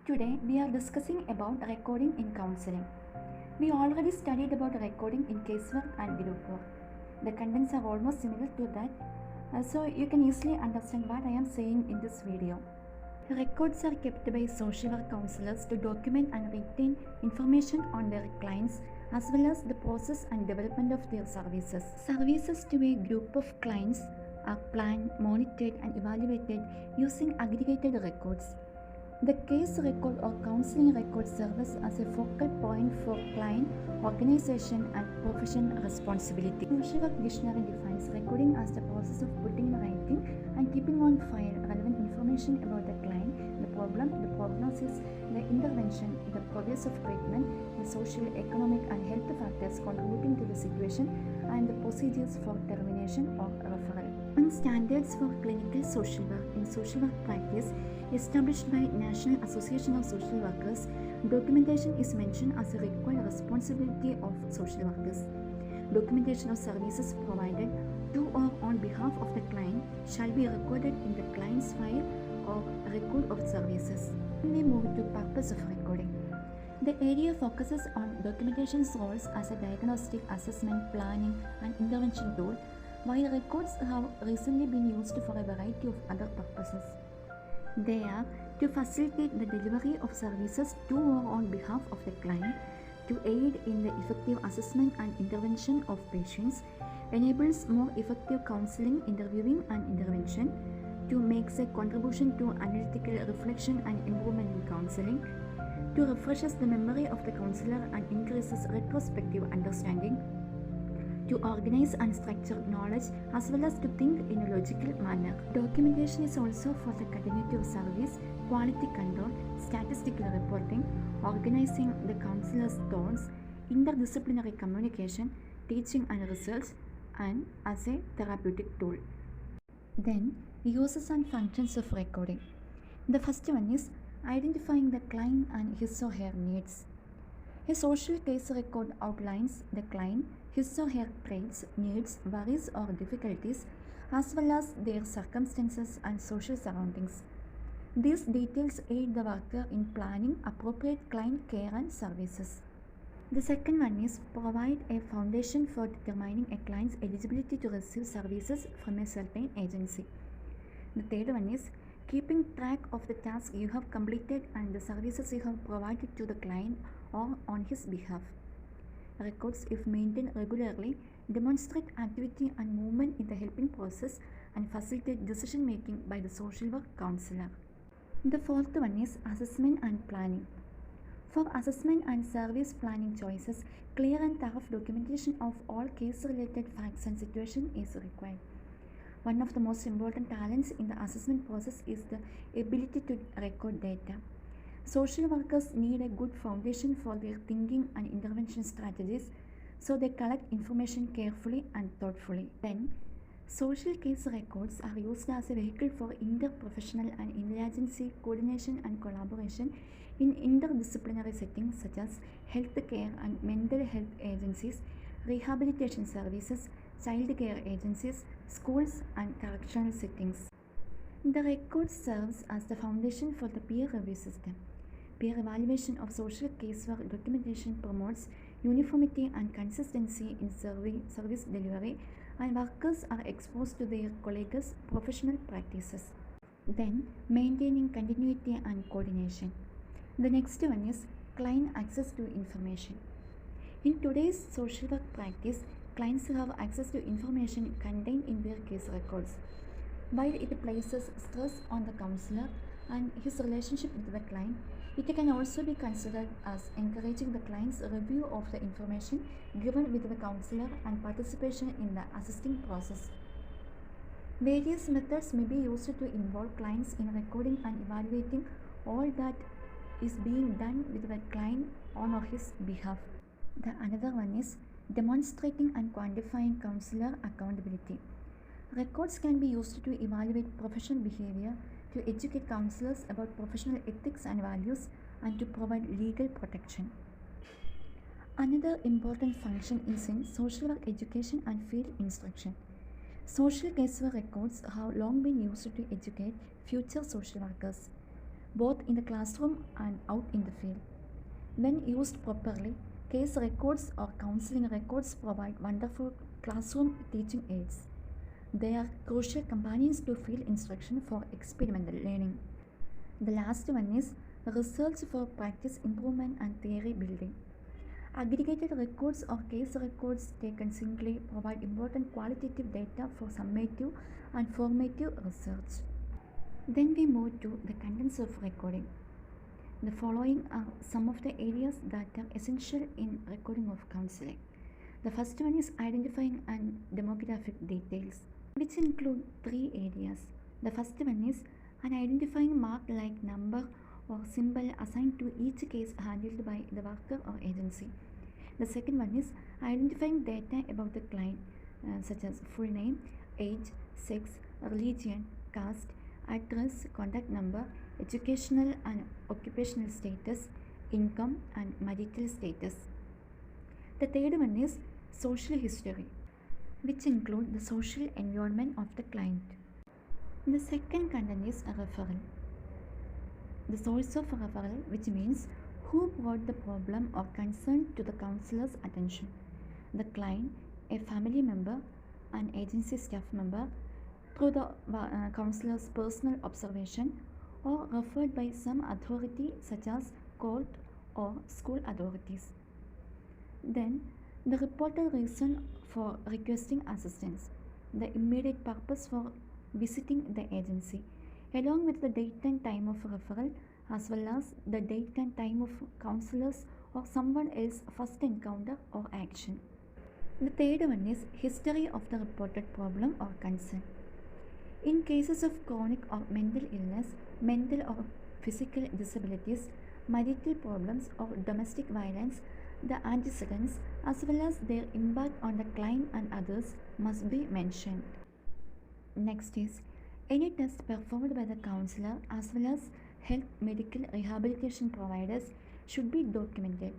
Today we are discussing about recording in counseling. We already studied about recording in casework and group work. The contents are almost similar to that, so you can easily understand what I am saying in this video. Records are kept by social work counselors to document and retain information on their clients as well as the process and development of their services. Services to a group of clients are planned, monitored, and evaluated using aggregated records. The case record or counseling record serves as a focal point for client, organization, and profession responsibility. Social work dictionary defines recording as the process of putting in writing and keeping on file relevant information about the client, the problem, the prognosis, the intervention, the progress of treatment, the social, economic, and health factors contributing to the situation, and the procedures for termination or referral. Among standards for clinical social work in social work practice established by National Association of Social Workers, documentation is mentioned as a required responsibility of social workers. Documentation of services provided to or on behalf of the client shall be recorded in the client's file or record of services. We move to purpose of recording. The area focuses on documentation's roles as a diagnostic, assessment, planning, and intervention tool, while records have recently been used for a variety of other purposes. They are to facilitate the delivery of services to or on behalf of the client, to aid in the effective assessment and intervention of patients, enables more effective counseling, interviewing, and intervention, to make a contribution to analytical reflection and improvement in counseling, to refreshes the memory of the counselor and increases retrospective understanding, to organize and structure knowledge as well as to think in a logical manner. Documentation is also for the continuity of service, quality control, statistical reporting, organizing the counselor's thoughts, interdisciplinary communication, teaching and research, and as a therapeutic tool. Then, uses and functions of recording. The first one is identifying the client and his or her needs. A social case record outlines the client, his or her traits, needs, worries, or difficulties, as well as their circumstances and social surroundings. These details aid the worker in planning appropriate client care and services. The second one is provide a foundation for determining a client's eligibility to receive services from a certain agency. The third one is keeping track of the tasks you have completed and the services you have provided to the client or on his behalf. Records, if maintained regularly, demonstrate activity and movement in the helping process and facilitate decision making by the social work counselor. The fourth one is assessment and planning. For assessment and service planning choices, clear and thorough documentation of all case-related facts and situation is required. One of the most important talents in the assessment process is the ability to record data. Social workers need a good foundation for their thinking and intervention strategies, so they collect information carefully and thoughtfully. Then, social case records are used as a vehicle for interprofessional and interagency coordination and collaboration in interdisciplinary settings such as healthcare and mental health agencies, rehabilitation services, child care agencies, schools, and correctional settings. The record serves as the foundation for the peer review system. Peer evaluation of social casework documentation promotes uniformity and consistency in service delivery, and workers are exposed to their colleagues' professional practices. Then, maintaining continuity and coordination. The next one is client access to information. In today's social work practice, clients have access to information contained in their case records. While it places stress on the counselor and his relationship with the client, it can also be considered as encouraging the client's review of the information given with the counselor and participation in the assisting process. Various methods may be used to involve clients in recording and evaluating all that is being done with the client on or his behalf. The another one is demonstrating and quantifying counselor accountability. Records can be used to evaluate professional behavior, to educate counselors about professional ethics and values, and to provide legal protection. Another important function is in social work education and field instruction. Social casework records have long been used to educate future social workers. both in the classroom and out in the field. When used properly, case records or counseling records provide wonderful classroom teaching aids. They are crucial companions to field instruction for experimental learning. The last one is research for practice improvement and theory building. Aggregated records or case records taken singly provide important qualitative data for summative and formative research. Then we move to the contents of recording. The following are some of the areas that are essential in recording of counseling. The first one is identifying and demographic details, which include three areas. The first one is an identifying mark like number or symbol assigned to each case handled by the worker or agency. The second one is identifying data about the client, such as full name, age, sex, religion, caste, address, contact number, educational and occupational status, income, and marital status. The third one is social history, which include the social environment of the client. The second content is a referral. The source of referral, which means who brought the problem or concern to the counselor's attention. The client, a family member, an agency staff member, through the counselor's personal observation, or referred by some authority such as court or school authorities. Then, the reported reason for requesting assistance, the immediate purpose for visiting the agency, along with the date and time of referral, as well as the date and time of counselor's or someone else's first encounter or action. The third one is history of the reported problem or concern. In cases of chronic or mental illness, mental or physical disabilities, marital problems, or domestic violence, the antecedents as well as their impact on the client and others must be mentioned. Next is any test performed by the counselor as well as health medical rehabilitation providers should be documented.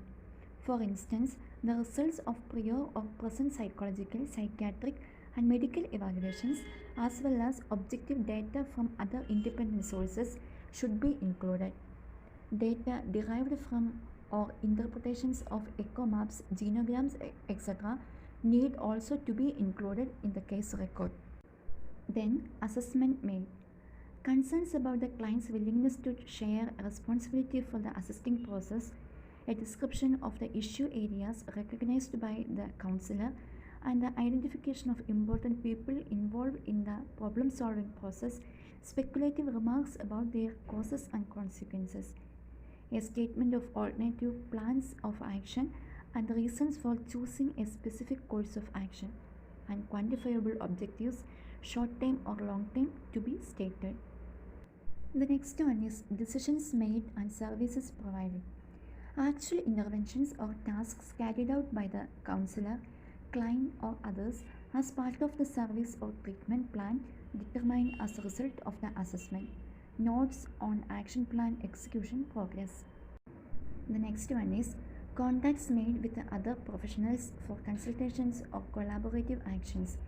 For instance, the results of prior or present psychological, psychiatric, and medical evaluations as well as objective data from other independent sources should be included. Data derived from or interpretations of echo maps, genograms, etc. need also to be included in the case record. Then, assessment made. Concerns about the client's willingness to share responsibility for the assisting process, a description of the issue areas recognized by the counselor, and the identification of important people involved in the problem solving process, speculative remarks about their causes and consequences, a statement of alternative plans of action and the reasons for choosing a specific course of action, and quantifiable objectives, short term or long term, to be stated. The next one is decisions made and services provided. Actual interventions or tasks carried out by the counselor, client, or others as part of the service or treatment plan determined as a result of the assessment. Notes on action plan execution progress. The next one is contacts made with the other professionals for consultations or collaborative actions.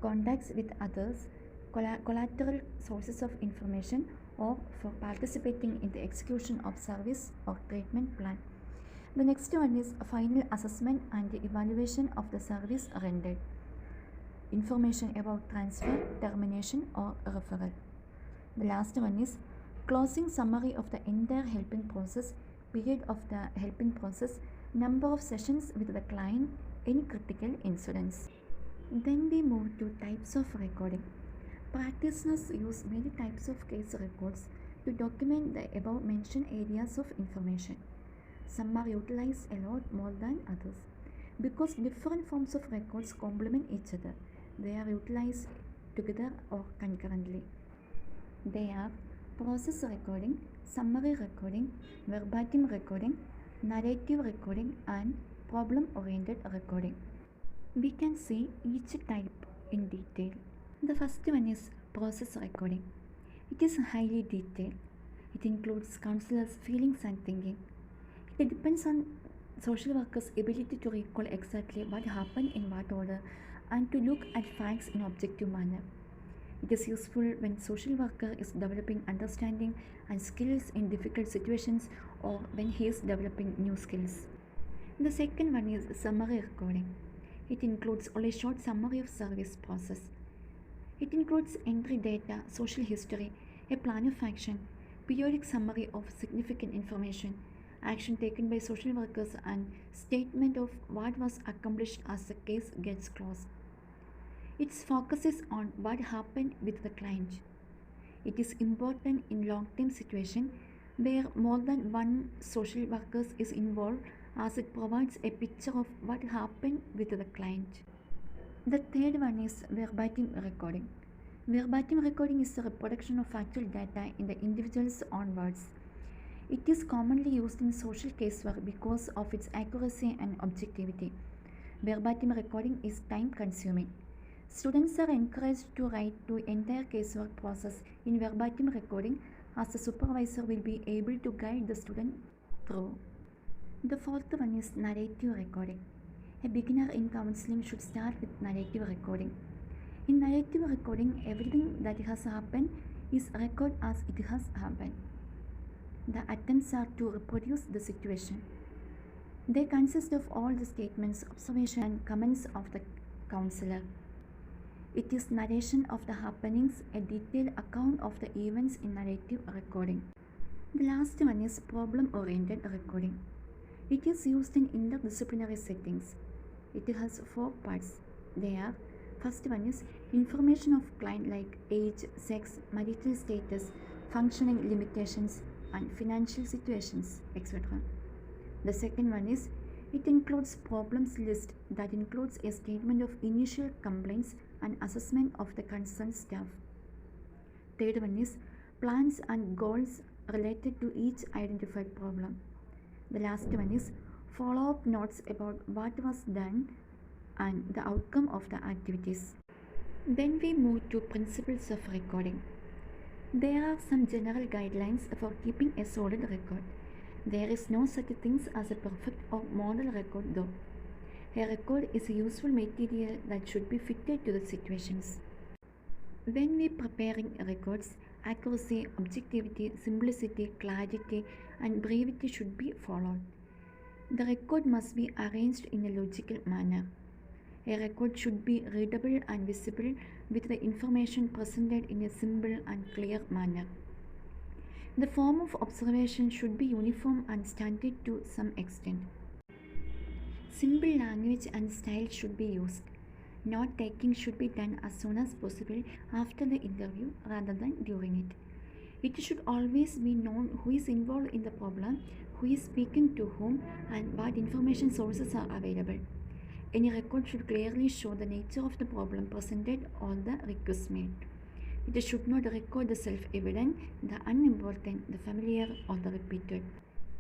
Contacts with others, collateral sources of information, or for participating in the execution of service or treatment plan. The next one is a final assessment and the evaluation of the service rendered. Information about transfer, termination, or referral. The last one is closing summary of the entire helping process, period of the helping process, number of sessions with the client, any critical incidents. Then we move to types of recording. Practitioners use many types of case records to document the above mentioned areas of information. Some are utilized a lot more than others. Because different forms of records complement each other, they are utilized together or concurrently. They are process recording, summary recording, verbatim recording, narrative recording, and problem-oriented recording. We can see each type in detail. The first one is process recording. It is highly detailed. It includes counselors' feelings and thinking. It depends on social workers' ability to recall exactly what happened in what order and to look at facts in objective manner. It is useful when social worker is developing understanding and skills in difficult situations or when he is developing new skills. The second one is summary recording. It includes only short summary of service process. It includes entry data, social history, a plan of action, periodic summary of significant information, action taken by social workers, and statement of what was accomplished as the case gets closed. Its focus is on what happened with the client. It is important in long-term situation where more than one social worker is involved as it provides a picture of what happened with the client. The third one is verbatim recording. Verbatim recording is the reproduction of factual data in the individual's own words. It is commonly used in social casework because of its accuracy and objectivity. Verbatim recording is time consuming. Students are encouraged to write the entire casework process in verbatim recording as the supervisor will be able to guide the student through. The fourth one is narrative recording. A beginner in counseling should start with narrative recording. In narrative recording, everything that has happened is recorded as it has happened. The attempts are to reproduce the situation. They consist of all the statements, observations, and comments of the counselor. It is narration of the happenings, a detailed account of the events in narrative recording. The last one is problem-oriented recording. It is used in interdisciplinary settings. It has 4 parts. They are: first one is information of client like age, sex, marital status, functioning limitations, and financial situations, etc. The second one is it includes problems list that includes a statement of initial complaints and assessment of the concerned staff. Third one is plans and goals related to each identified problem. The last one is follow-up notes about what was done and the outcome of the activities. Then we move to principles of recording. There are some general guidelines for keeping a solid record. There is no such thing as a perfect or model record though. A record is a useful material that should be fitted to the situations. When we preparing records, accuracy, objectivity, simplicity, clarity, and brevity should be followed. The record must be arranged in a logical manner. A record should be readable and visible with the information presented in a simple and clear manner. The form of observation should be uniform and standard to some extent. Simple language and style should be used. Note taking should be done as soon as possible after the interview rather than during it. It should always be known who is involved in the problem, who is speaking to whom, and what information sources are available. Any record should clearly show the nature of the problem presented or the request made. It should not record the self-evident, the unimportant, the familiar, or the repeated.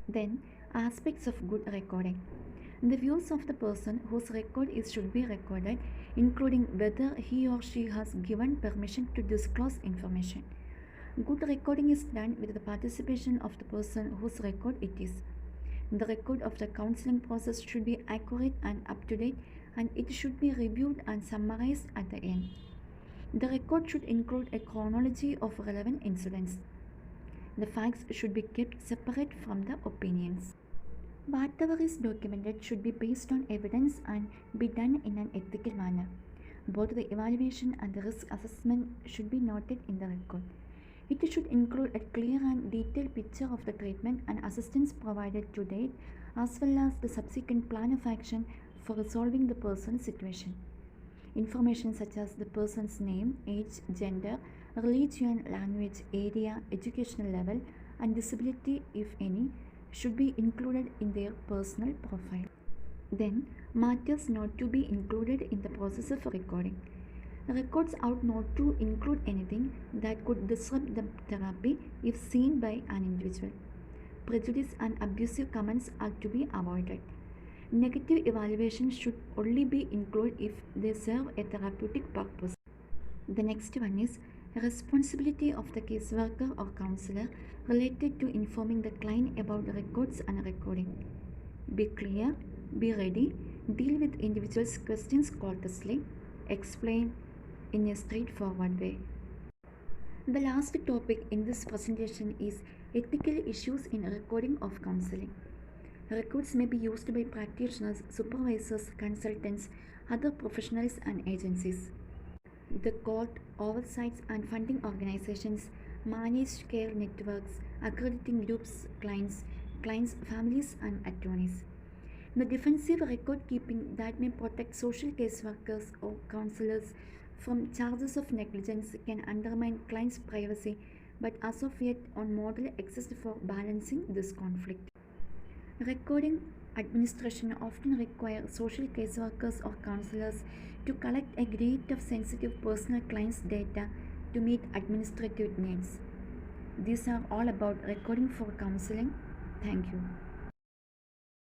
Then, aspects of good recording. The views of the person whose record should be recorded, including whether he or she has given permission to disclose information. Good recording is done with the participation of the person whose record it is. The record of the counseling process should be accurate and up-to-date, and it should be reviewed and summarized at the end. The record should include a chronology of relevant incidents. The facts should be kept separate from the opinions. Whatever is documented should be based on evidence and be done in an ethical manner. Both the evaluation and the risk assessment should be noted in the record. It should include a clear and detailed picture of the treatment and assistance provided to date, as well as the subsequent plan of action for resolving the person's situation. Information such as the person's name, age, gender, religion, language, area, educational level, and disability, if any, should be included in their personal profile. Then, matters not to be included in the process of recording. Records ought not to include anything that could disrupt the therapy if seen by an individual. Prejudice and abusive comments are to be avoided. Negative evaluations should only be included if they serve a therapeutic purpose. The next one is responsibility of the caseworker or counselor related to informing the client about the records and recording. Be clear, be ready, deal with individuals' questions courteously, explain in a straightforward way. The last topic in this presentation is ethical issues in recording of counseling. Records may be used by practitioners, supervisors, consultants, other professionals, and agencies. The court, oversights, and funding organizations, managed care networks, accrediting groups, clients, families, and attorneys. The defensive record keeping that may protect social caseworkers or counselors from charges of negligence can undermine clients' privacy, but as of yet, on model exists for balancing this conflict. Recording administration often requires social caseworkers or counselors to collect a grade of sensitive personal clients' data to meet administrative needs. These are all about recording for counseling. Thank you.